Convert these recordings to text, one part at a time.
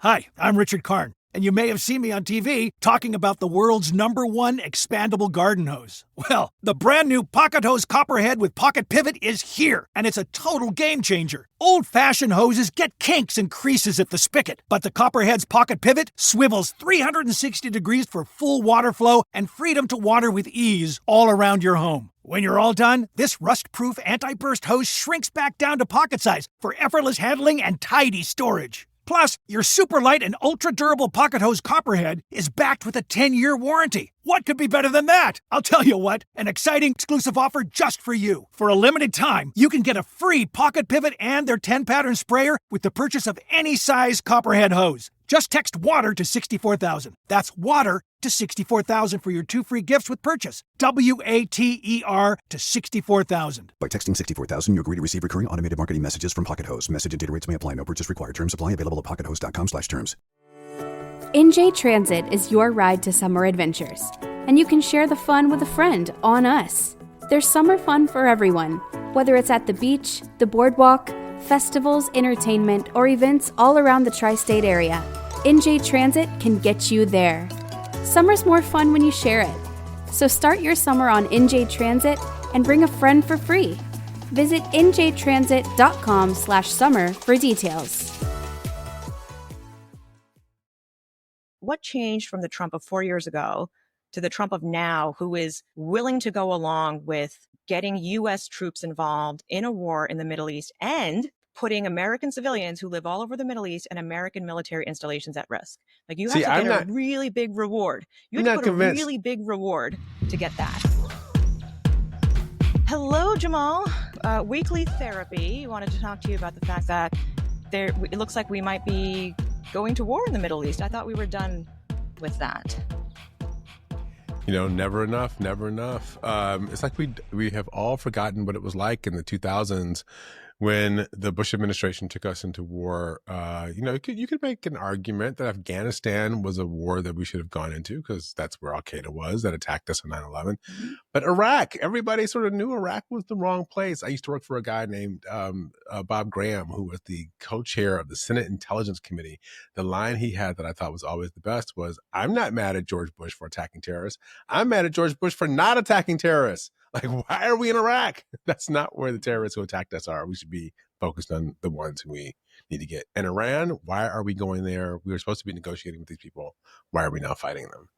Hi, I'm Richard Karn, and you may have seen me on TV talking about the world's #1 expandable garden hose. Well, the brand new Pocket Hose Copperhead with Pocket Pivot is here, and it's a total game changer. Old-fashioned hoses get kinks and creases at the spigot, but the Copperhead's Pocket Pivot swivels 360 degrees for full water flow and freedom to water with ease all around your home. When you're all done, this rust-proof anti-burst hose shrinks back down to pocket size for effortless handling and tidy storage. Plus, your super light and ultra-durable Pocket Hose Copperhead is backed with a 10-year warranty. What could be better than that? I'll tell you what, an exciting exclusive offer just for you. For a limited time, you can get a free Pocket Pivot and their 10-pattern sprayer with the purchase of any size Copperhead hose. Just text WATER to 64,000. That's WATER to 64,000 for your 2 free gifts with purchase. WATER to 64,000. By texting 64,000, you agree to receive recurring automated marketing messages from Pocket Hose. Message and data rates may apply. No purchase required. Terms apply. Available at pockethose.com/terms. NJ Transit is your ride to summer adventures, and you can share the fun with a friend on us. There's summer fun for everyone, whether it's at the beach, the boardwalk, festivals, entertainment, or events all around the tri-state area. NJ Transit can get you there. Summer's more fun when you share it. So start your summer on NJ Transit and bring a friend for free. Visit njtransit.com/summer for details. What changed from the Trump of 4 years ago to the Trump of now, who is willing to go along with getting U.S. troops involved in a war in the Middle East and putting American civilians who live all over the Middle East and American military installations at risk? Like, you have to get a really big reward. You have to put a really big reward to get that. Hello, Jamal. Weekly Therapy. Wanted to talk to you about the fact that it looks like we might be going to war in the Middle East. I thought we were done with that. You know, never enough, never enough. It's like we have all forgotten what it was like in the 2000s when the Bush administration took us into war. You could make an argument that Afghanistan was a war that we should have gone into because that's where Al-Qaeda was that attacked us on 9/11. Mm-hmm. But Iraq, everybody sort of knew Iraq was the wrong place. I used to work for a guy named Bob Graham, who was the co-chair of the Senate Intelligence Committee. The line he had that I thought was always the best was, "I'm not mad at George Bush for attacking terrorists. I'm mad at George Bush for not attacking terrorists." Like, why are we in Iraq? That's not where the terrorists who attacked us are. We should be focused on the ones who we need to get. And Iran, why are we going there? We were supposed to be negotiating with these people. Why are we now fighting them?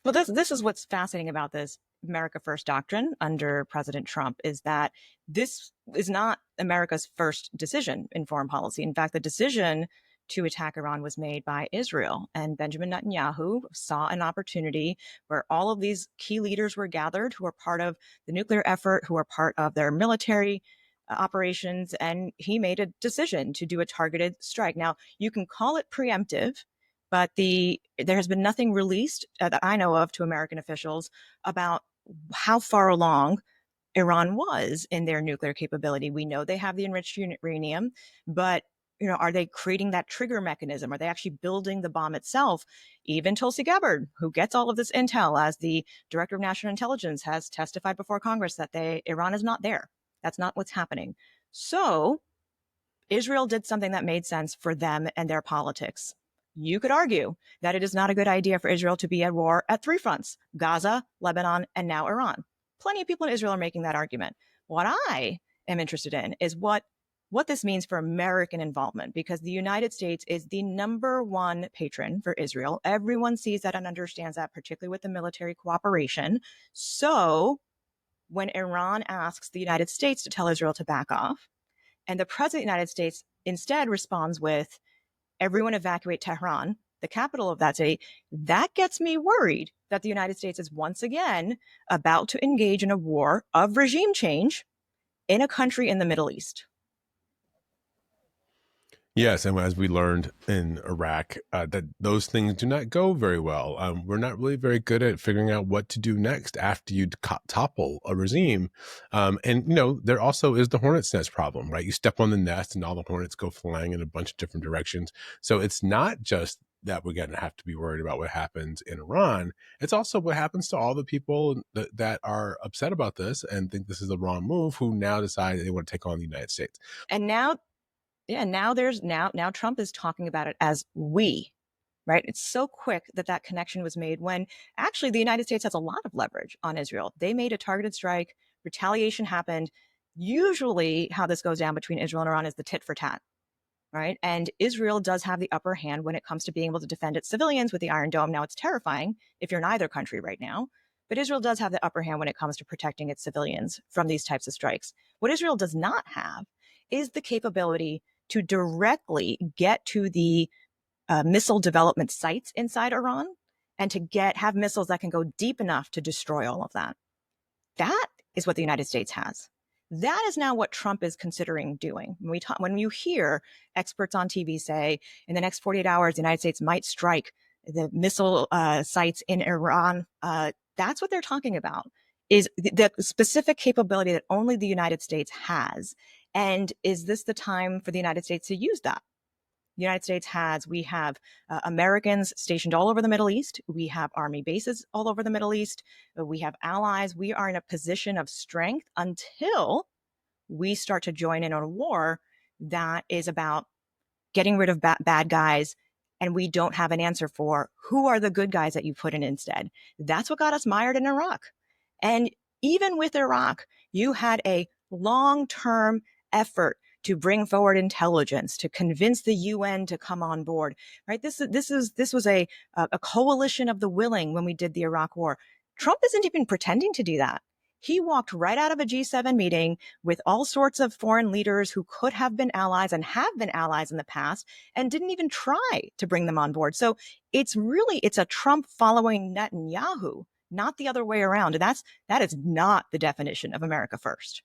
Well, this is what's fascinating about this America First doctrine under President Trump, is that this is not America's first decision in foreign policy. In fact, the decision to attack Iran was made by Israel, and Benjamin Netanyahu saw an opportunity where all of these key leaders were gathered who are part of the nuclear effort, who are part of their military operations, and he made a decision to do a targeted strike. Now, you can call it preemptive, but there has been nothing released that I know of to American officials about how far along Iran was in their nuclear capability. We know they have the enriched uranium, but are they creating that trigger mechanism? Are they actually building the bomb itself? Even Tulsi Gabbard, who gets all of this intel as the director of national intelligence, has testified before Congress that Iran is not there. That's not what's happening. So Israel did something that made sense for them and their politics. You could argue that it is not a good idea for Israel to be at war at 3 fronts: Gaza, Lebanon, and now Iran. Plenty of people in Israel are making that argument. What I am interested in is what this means for American involvement, because the United States is the #1 patron for Israel. Everyone sees that and understands that, particularly with the military cooperation. So when Iran asks the United States to tell Israel to back off, and the president of the United States instead responds with, "Everyone evacuate Tehran," the capital of that city, that gets me worried that the United States is once again about to engage in a war of regime change in a country in the Middle East. Yes, and as we learned in Iraq, that those things do not go very well. We're not really very good at figuring out what to do next after you topple a regime. And there also is the hornet's nest problem, right? You step on the nest and all the hornets go flying in a bunch of different directions. So it's not just that we're going to have to be worried about what happens in Iran. It's also what happens to all the people that are upset about this and think this is the wrong move, who now decide they want to take on the United States. And now Yeah, now Trump is talking about it as we, right? It's so quick that connection was made when actually the United States has a lot of leverage on Israel. They made a targeted strike, retaliation happened. Usually how this goes down between Israel and Iran is the tit for tat, right? And Israel does have the upper hand when it comes to being able to defend its civilians with the Iron Dome. Now, it's terrifying if you're in either country right now, but Israel does have the upper hand when it comes to protecting its civilians from these types of strikes. What Israel does not have is the capability to directly get to the missile development sites inside Iran and to have missiles that can go deep enough to destroy all of that. That is what the United States has. That is now what Trump is considering doing. When you hear experts on TV say in the next 48 hours, the United States might strike the missile sites in Iran, that's what they're talking about, is the specific capability that only the United States has. And is this the time for the United States to use that? The United States we have Americans stationed all over the Middle East. We have army bases all over the Middle East. We have allies. We are in a position of strength until we start to join in on a war that is about getting rid of bad guys. And we don't have an answer for who are the good guys that you put in instead. That's what got us mired in Iraq. And even with Iraq, you had a long-term effort to bring forward intelligence, to convince the UN to come on board, right? This was a coalition of the willing when we did the Iraq war. Trump isn't even pretending to do that. He walked right out of a G7 meeting with all sorts of foreign leaders who could have been allies and have been allies in the past and didn't even try to bring them on board. So it's a Trump following Netanyahu, not the other way around. And that is not the definition of America first.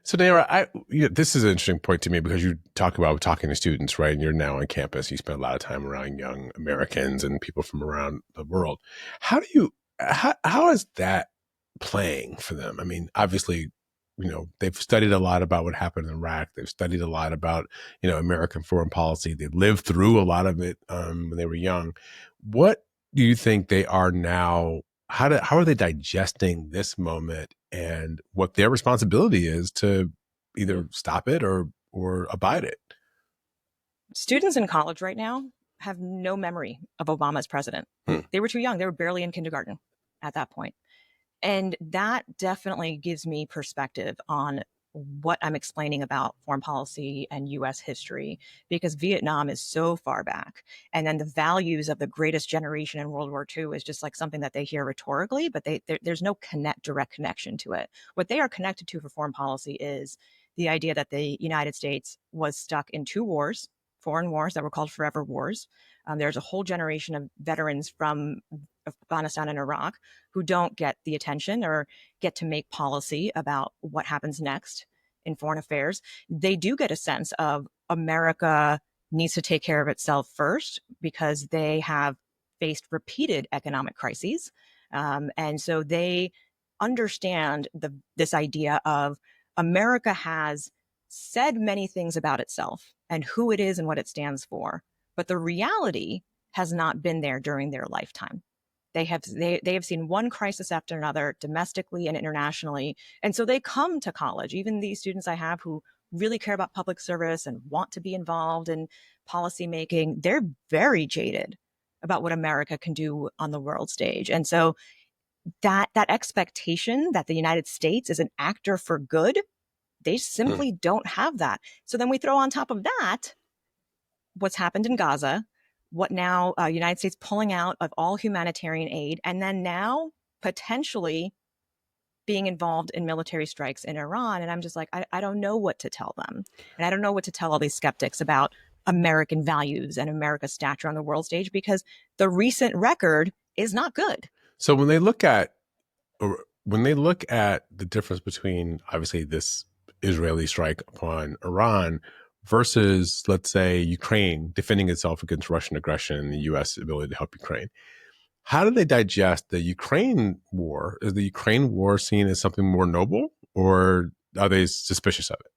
So, Nayyera, this is an interesting point to me because you talk about talking to students, right? And you're now on campus. You spend a lot of time around young Americans and people from around the world. How is that playing for them? I mean, obviously, they've studied a lot about what happened in Iraq. They've studied a lot about, American foreign policy. They lived through a lot of it when they were young. What do you think they are now? How are they digesting this moment and what their responsibility is to either stop it or abide it? Students in college right now have no memory of Obama as president. They were too young. They were barely in kindergarten at that point. And that definitely gives me perspective on what I'm explaining about foreign policy and U.S. history, because Vietnam is so far back. And then the values of the greatest generation in World War II is just like something that they hear rhetorically, but there's no direct connection to it. What they are connected to for foreign policy is the idea that the United States was stuck in two wars, foreign wars that were called forever wars. There's a whole generation of veterans from Afghanistan and Iraq who don't get the attention or get to make policy about what happens next in foreign affairs. They do get a sense of America needs to take care of itself first because they have faced repeated economic crises. And so they understand this idea of America has said many things about itself and who it is and what it stands for. But the reality has not been there during their lifetime. They have seen one crisis after another, domestically and internationally. And so they come to college, even these students I have who really care about public service and want to be involved in policy making, they're very jaded about what America can do on the world stage. And so that expectation that the United States is an actor for good, they simply don't have that. So then we throw on top of that what's happened in Gaza, what now United States pulling out of all humanitarian aid, and then now potentially being involved in military strikes in Iran. And I'm just like, I don't know what to tell them. And I don't know what to tell all these skeptics about American values and America's stature on the world stage, because the recent record is not good. So when they look at the difference between obviously this Israeli strike upon Iran versus, let's say, Ukraine defending itself against Russian aggression and the U.S. ability to help Ukraine, how do they digest the Ukraine war? Is the Ukraine war seen as something more noble, or are they suspicious of it?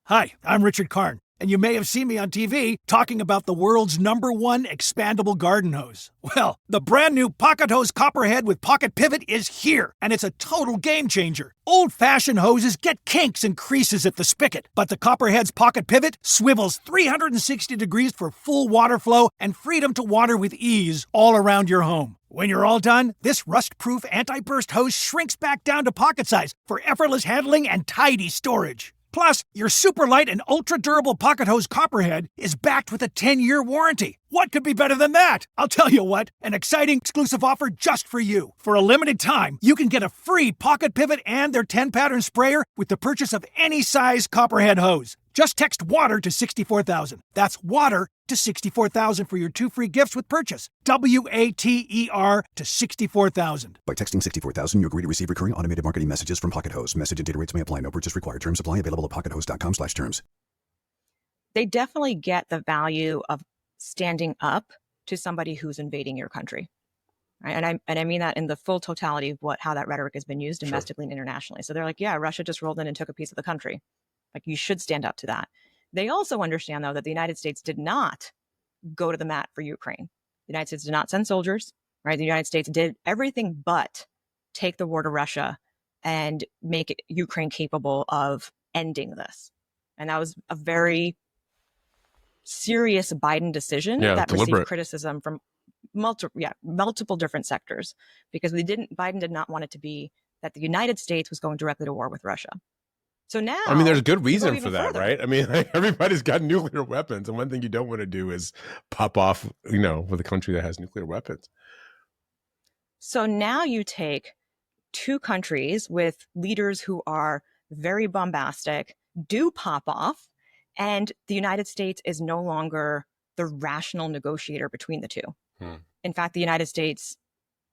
Hi, I'm Richard Karn. And you may have seen me on TV talking about the world's #1 expandable garden hose. Well, the brand new Pocket Hose Copperhead with Pocket Pivot is here, and it's a total game changer. Old-fashioned hoses get kinks and creases at the spigot, but the Copperhead's Pocket Pivot swivels 360 degrees for full water flow and freedom to water with ease all around your home. When you're all done, this rust-proof anti-burst hose shrinks back down to pocket size for effortless handling and tidy storage. Plus, your super light and ultra-durable Pocket Hose Copperhead is backed with a 10-year warranty. What could be better than that? I'll tell you what, an exciting exclusive offer just for you. For a limited time, you can get a free Pocket Pivot and their 10-pattern sprayer with the purchase of any size Copperhead hose. Just text WATER to 64,000. That's WATER to 64,000 for your 2 free gifts with purchase. WATER to 64,000. By texting 64,000, you agree to receive recurring automated marketing messages from Pocket Hose. Message and data rates may apply. No purchase required. Terms apply. Available at pockethose.com/terms. They definitely get the value of standing up to somebody who's invading your country. Right? And I mean that in the full totality of how that rhetoric has been used domestically and internationally. So they're like, yeah, Russia just rolled in and took a piece of the country. Like, you should stand up to that. They also understand, though, that the United States did not go to the mat for Ukraine. The United States did not send soldiers, right? The United States did everything but take the war to Russia and make Ukraine capable of ending this. And that was a very serious Biden decision that received criticism from multiple different sectors, because Biden did not want it to be that the United States was going directly to war with Russia. So now, I mean, there's good reason for that, right? I mean, like, everybody's got nuclear weapons, and one thing you don't want to do is pop off, with a country that has nuclear weapons. So now you take two countries with leaders who are very bombastic, do pop off, and the United States is no longer the rational negotiator between the two. In fact, the United States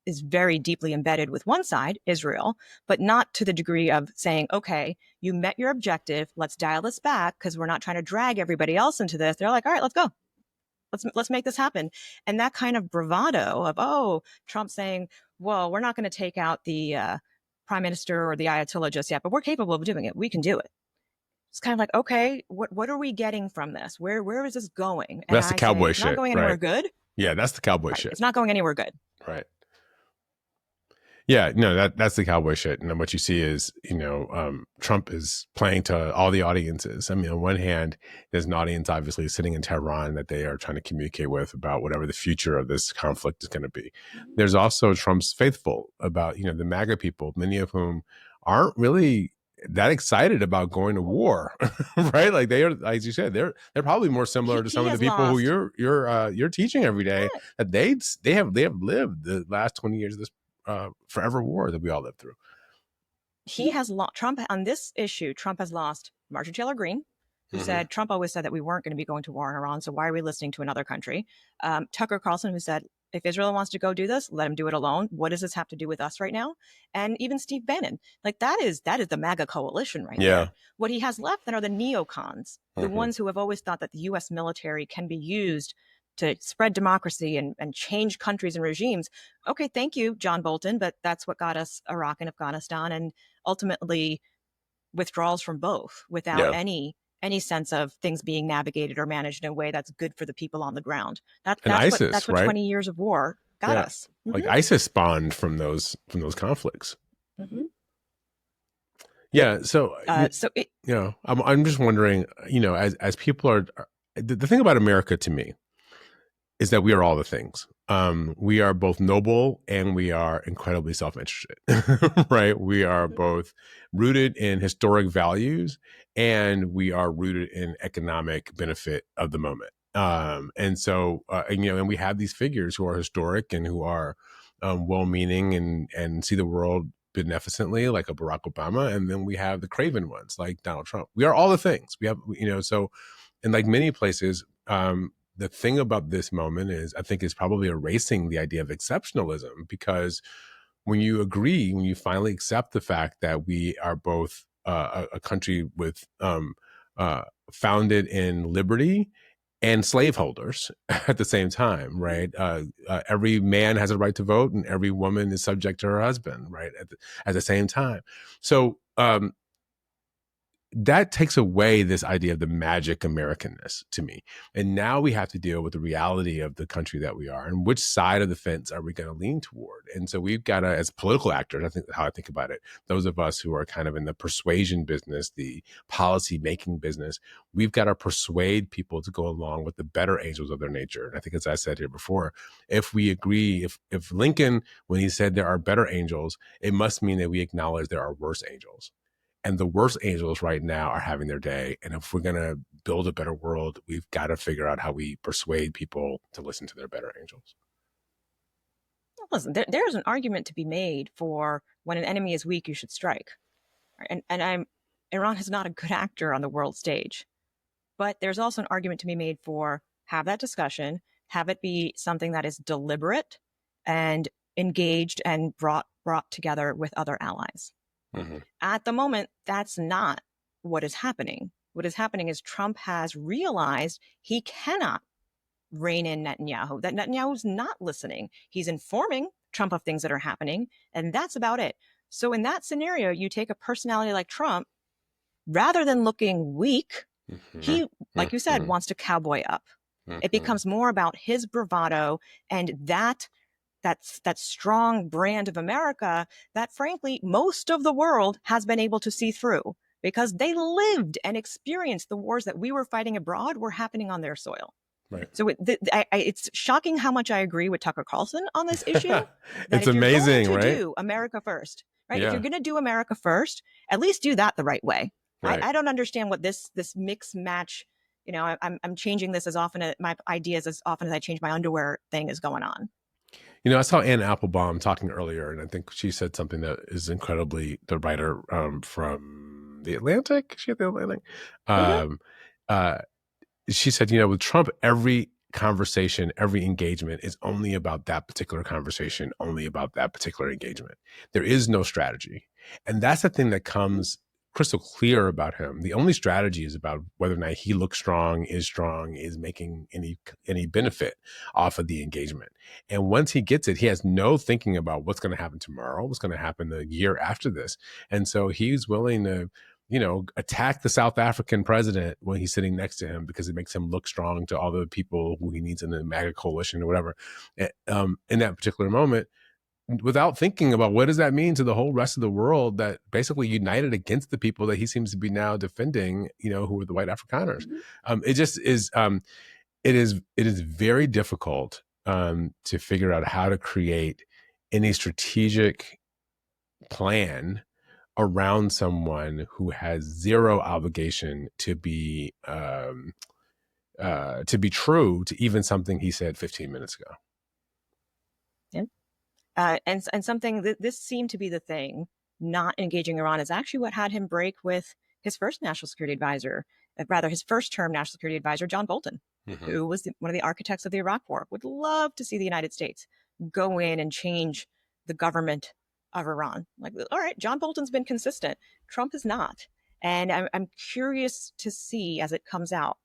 is very deeply embedded with one side, Israel, but not to the degree of saying, okay, you met your objective, let's dial this back because we're not trying to drag everybody else into this. They're like, all right, let's go. Let's make this happen. And that kind of bravado of, Trump saying, well, we're not going to take out the prime minister or the Ayatollah just yet, but we're capable of doing it. We can do it. It's kind of like, okay, what are we getting from this? Where is this going? And that's the cowboy shit. It's not going anywhere right? good. Yeah, that's the cowboy shit. It's not going anywhere good. Right. Yeah, no, that's the cowboy shit. And then what you see is, Trump is playing to all the audiences. I mean, on one hand, there's an audience obviously sitting in Tehran that they are trying to communicate with about whatever the future of this conflict is going to be. There's also Trump's faithful about, the MAGA people, many of whom aren't really that excited about going to war, right? Like, they are, as you said, they're probably more similar to some of the people who you're teaching every day, that they have lived the last 20 years of this forever war that we all lived through. He has lost Trump on this issue. Trump has lost Marjorie Taylor Greene, who said, Trump always said that we weren't going to be going to war in Iran, so why are we listening to another country? Tucker Carlson, who said, if Israel wants to go do this, let him do it alone. What does this have to do with us right now? And even Steve Bannon, like, that is the MAGA coalition right there. What he has left then are the neocons, the ones who have always thought that the U.S. military can be used to spread democracy and change countries and regimes. Okay, thank you, John Bolton, but that's what got us Iraq and Afghanistan, and ultimately withdrawals from both without any sense of things being navigated or managed in a way that's good for the people on the ground. That's what right? 20 years of war got us. Like, ISIS spawned from those conflicts. Yeah. So, I'm just wondering, as people are, the thing about America to me is that we are all the things. We are both noble and we are incredibly self-interested, right? We are both rooted in historic values and we are rooted in economic benefit of the moment. And so, and we have these figures who are historic and who are well-meaning and see the world beneficently, like a Barack Obama. And then we have the craven ones like Donald Trump. We are all the things. We have, so in like many places, the thing about this moment is, I think, is probably erasing the idea of exceptionalism, because when you finally accept the fact that we are both a country with founded in liberty and slaveholders at the same time, right? Every man has a right to vote and every woman is subject to her husband, right? At the same time. So that takes away this idea of the magic Americanness to me. And now we have to deal with the reality of the country that we are and which side of the fence are we going to lean toward. And so we've got to, as political actors, I think how I think about it, those of us who are kind of in the persuasion business, the policy making business, we've got to persuade people to go along with the better angels of their nature. And I think, as I said here before, if we agree, if Lincoln, when he said there are better angels, it must mean that we acknowledge there are worse angels. And the worst angels right now are having their day. And if we're going to build a better world, we've got to figure out how we persuade people to listen to their better angels. Listen, there's an argument to be made for when an enemy is weak, you should strike. And Iran is not a good actor on the world stage. But there's also an argument to be made for have that discussion, have it be something that is deliberate and engaged and brought together with other allies. Mm-hmm. At the moment, that's not what is happening. What is happening is Trump has realized he cannot rein in Netanyahu, that Netanyahu's not listening. He's informing Trump of things that are happening, and that's about it. So in that scenario, you take a personality like Trump, rather than looking weak, he, like you said, wants to cowboy up. It becomes more about his bravado and that strong brand of America that, frankly, most of the world has been able to see through because they lived and experienced the wars that we were fighting abroad were happening on their soil. Right. So it's shocking how much I agree with Tucker Carlson on this issue. It's amazing, right? Do America first, right? Yeah. If you're going to do America first, at least do that the right way. Right. I don't understand what this mix match. You know, I'm changing this as often as my ideas as often as I change my underwear thing is going on. You know, I saw Ann Applebaum talking earlier, and I think she said something that is incredibly, the writer from The Atlantic, is she at The Atlantic? She said, you know, with Trump, every conversation, every engagement is only about that particular conversation, only about that particular engagement. There is no strategy. And that's the thing that comes crystal clear about him. The only strategy is about whether or not he looks strong, is making any benefit off of the engagement. And once he gets it, he has no thinking about what's going to happen tomorrow, what's going to happen the year after this. And so he's willing to, you know, attack the South African president when he's sitting next to him because it makes him look strong to all the people who he needs in the MAGA coalition or whatever. In that particular moment, without thinking about what does that mean to the whole rest of the world that basically united against the people that he seems to be now defending, you know, who are the white Afrikaners. It just is, it is very difficult to figure out how to create any strategic plan around someone who has zero obligation to be true to even something he said 15 minutes ago. And something that this seemed to be the thing, not engaging Iran is actually what had him break with his first national security advisor, his first term national security advisor, John Bolton, who was one of the architects of the Iraq War, would love to see the United States go in and change the government of Iran. Like, all right, John Bolton's been consistent. Trump is not. And I'm curious to see as it comes out,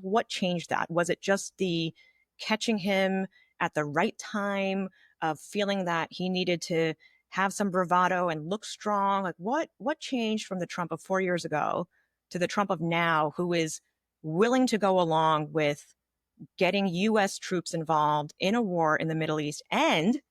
what changed that? Was it just the catching him at the right time of feeling that he needed to have some bravado and look strong? Like what changed from the Trump of 4 years ago to the Trump of now, who is willing to go along with getting U.S. troops involved in a war in the Middle East and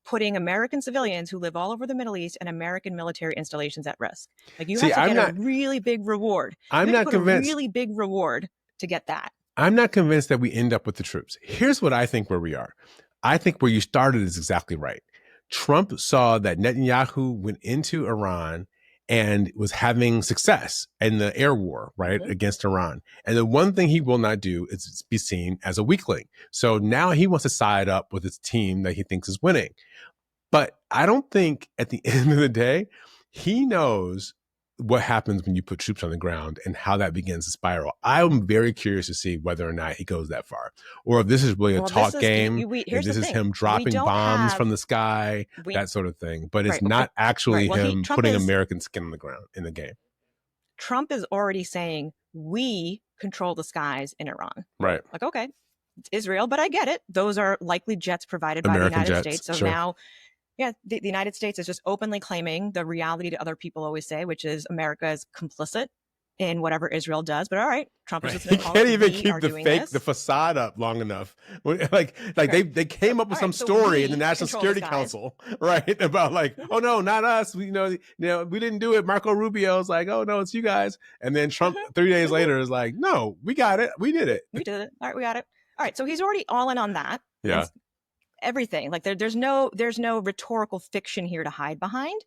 putting American civilians who live all over the Middle East and American military installations at risk? Like you have to get a really big reward. I'm not convinced. A really big reward to get that. I'm not convinced that we end up with the troops. Here's what I think where we are. I think where you started is exactly right. Trump saw that Netanyahu went into Iran and was having success in the air war, right, against Iran. And the one thing he will not do is be seen as a weakling. So now he wants to side up with his team that he thinks is winning. But I don't think at the end of the day, he knows what happens when you put troops on the ground and how that begins to spiral. I'm very curious to see whether or not he goes that far, or if this is really a talk game. If this is him dropping bombs from the sky, that sort of thing. But it's not actually him putting American skin on the ground in the game. Trump is already saying we control the skies in Iran. Right. Like, okay, it's Israel, but I get it. Those are likely jets provided by the United States. So now, yeah, the United States is just openly claiming the reality that other people always say, which is America is complicit in whatever Israel does. But all right, Trump is Right. just He going to call can't it, even "We keep are the doing fake, this." the facade up long enough. Like they came up with All some right, so story in the we National control the Security skies. Council, right? About like, oh no, not us. We, we didn't do it. Marco Rubio's like, oh no, it's you guys. And then Trump 3 days later is like, no, we got it. We did it. We did it. All right, we got it. All right, so he's already all in on that. Yeah. And everything. Like there's no rhetorical fiction here to hide behind.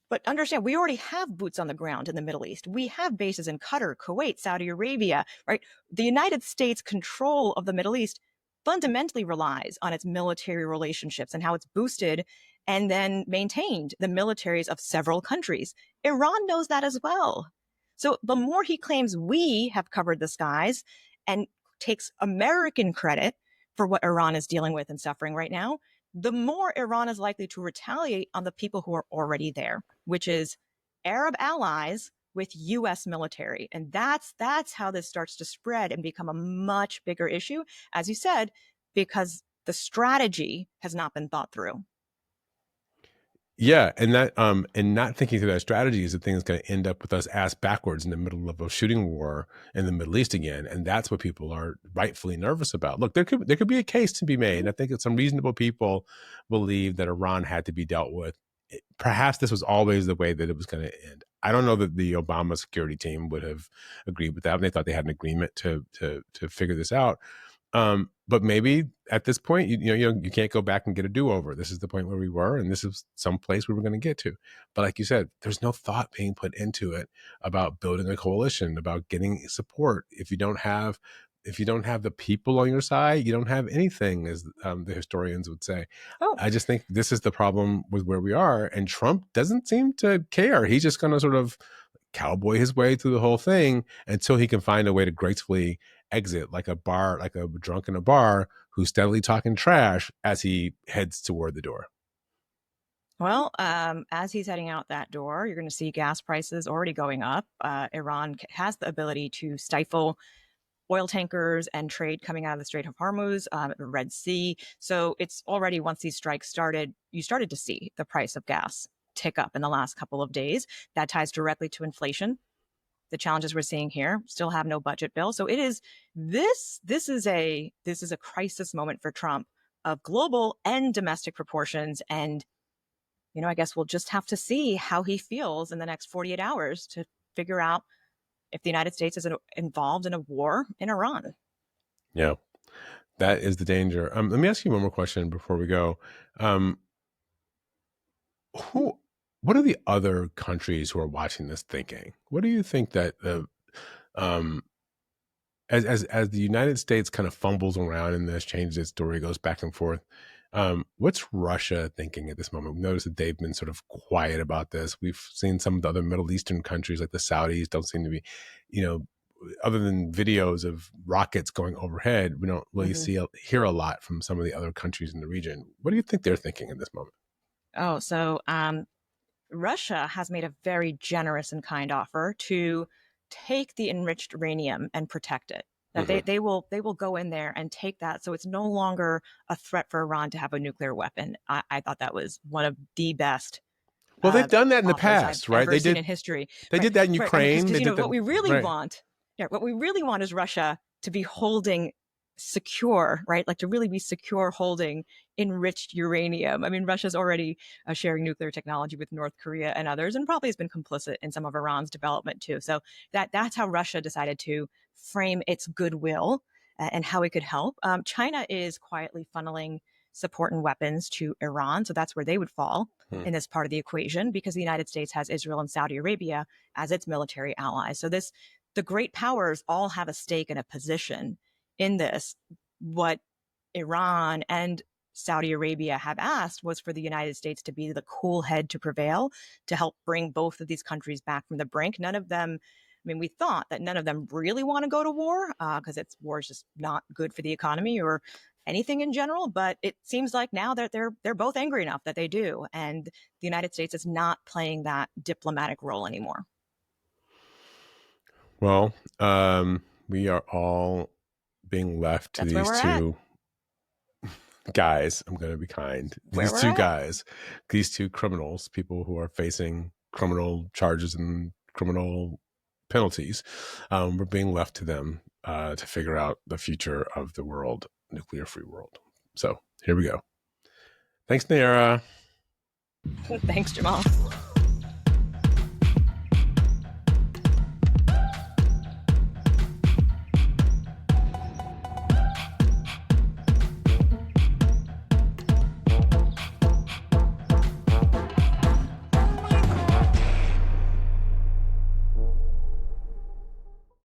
But understand, we already have boots on the ground in the Middle East. We have bases in Qatar, Kuwait, Saudi Arabia, right? The United States' control of the Middle East fundamentally relies on its military relationships and how it's boosted and then maintained the militaries of several countries. Iran knows that as well. So the more he claims we have covered the skies and takes American credit for what Iran is dealing with and suffering right now, the more Iran is likely to retaliate on the people who are already there, which is Arab allies with U.S. military. And that's how this starts to spread and become a much bigger issue, as you said, because the strategy has not been thought through. Yeah, and that and not thinking through that strategy is the thing that's going to end up with us ass backwards in the middle of a shooting war in the Middle East again, and that's what people are rightfully nervous about. Look, there could be a case to be made. I think that some reasonable people believe that Iran had to be dealt with. Perhaps this was always the way that it was going to end. I don't know that the Obama security team would have agreed with that. They thought they had an agreement to figure this out. But maybe at this point, you can't go back and get a do-over. This is the point where we were, and this is some place we were going to get to. But like you said, there's no thought being put into it about building a coalition, about getting support. If you don't have the people on your side, you don't have anything, as the historians would say. Oh. I just think this is the problem with where we are, and Trump doesn't seem to care. He's just going to sort of cowboy his way through the whole thing until he can find a way to gracefully exit, like a drunk in a bar who's steadily talking trash as he heads toward the door. Well, as he's heading out that door, you're going to see gas prices already going up. Iran has the ability to stifle oil tankers and trade coming out of the Strait of Hormuz, the Red Sea. So it's already, once these strikes started, you started to see the price of gas tick up in the last couple of days. That ties directly to inflation. The challenges we're seeing here, still have no budget bill. So it is this is a crisis moment for Trump of global and domestic proportions. And, I guess we'll just have to see how he feels in the next 48 hours to figure out if the United States is involved in a war in Iran. Yeah, that is the danger. Let me ask you one more question before we go. What are the other countries who are watching this thinking? What do you think that as the United States kind of fumbles around in this, changes its story, goes back and forth, what's Russia thinking at this moment? We noticed that they've been sort of quiet about this. We've seen some of the other Middle Eastern countries, like the Saudis, don't seem to be, other than videos of rockets going overhead, we don't really hear a lot from some of the other countries in the region. What do you think they're thinking at this moment? Oh, so Russia has made a very generous and kind offer to take the enriched uranium and protect it. That they will go in there and take that, so it's no longer a threat for Iran to have a nuclear weapon. I thought that was one of the best. Well, they've done that in the past, right? They did in history. They did that in Ukraine. Because what we really want, what we really want is Russia to be holding secure, right? Like to really be secure holding enriched uranium. I mean, Russia's already sharing nuclear technology with North Korea and others, and probably has been complicit in some of Iran's development too. So that's how Russia decided to frame its goodwill and how it could help. China is quietly funneling support and weapons to Iran. So that's where they would fall in this part of the equation, because the United States has Israel and Saudi Arabia as its military allies. So the great powers all have a stake and a position in this. What Iran and Saudi Arabia have asked was for the United States to be the cool head to prevail, to help bring both of these countries back from the brink. None of them, we thought that none of them really want to go to war because war is just not good for the economy or anything in general. But it seems like now that they're both angry enough that they do. And the United States is not playing that diplomatic role anymore. Well, we are all being left to these two guys. I'm going to be kind. These two guys, these two criminals, people who are facing criminal charges and criminal penalties. We're being left to them to figure out the future of the world, nuclear-free world. So here we go. Thanks, Nayyera. Thanks, Jamal.